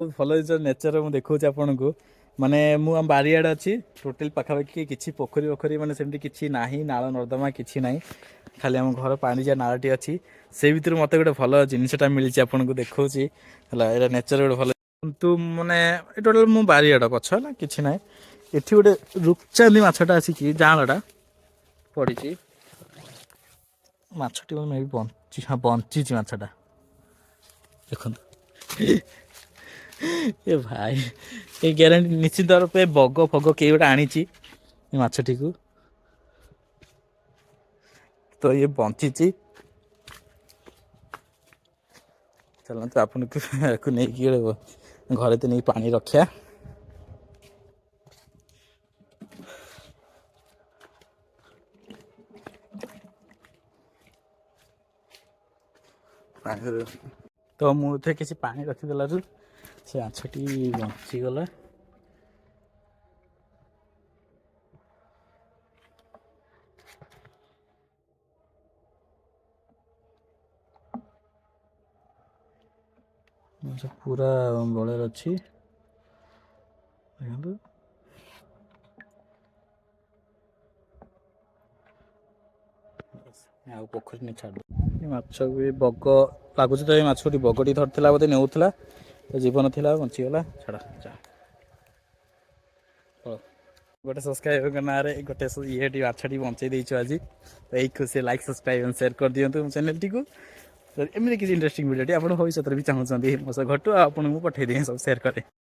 बहुत भल नेचर मुझे देखा आपन को माने मु आम बारियाड अच्छी टोटाल पाखापाखि किसी पोखरी पोखरी माने सेमती किसी ना नाल नर्दमा किसी ना खाली आम घर पानी जा नालटी अच्छी से भर मत गोटे भल जिनसा मिली आपन को देखा है नेचर गोटे भल किंतु माने टोटाल मु बारियाड पछ ना कि ना एठी गोटे रूपचांदी मछटा आसिक जाँलटा पड़ी मछटी मे भी बंची हाँ बंची मछटा देख ए भाई ये ग्यारंटी निश्चित रूपे बग फग किए गोटे आनी मछटी को तो ये बंची चलते आपन को नहीं घरे तो नहीं पानी रखा तो मुझे किसी पानी रखीदेल से माछटी बंचीगला पूरा बड़े अच्छी पोखरी नहीं छाड़ माछ भी बग लगुच तो ये माछटी बगटी धरला बोधे नेउला तो जीवन था बंचीगला छाड़ गोटे सब्सक्राइबर ना गोटे ये माछटी बंचे देचु आज तो यही खुशी लाइक सब्सक्राइब शेयर कर दिंतु चैनल टी को तो एमती किसी इंटरेस्टिंग वीडियो आप भविष्य भी चाहते मो सह घटू आपको पठे दिए सब शेयर करें।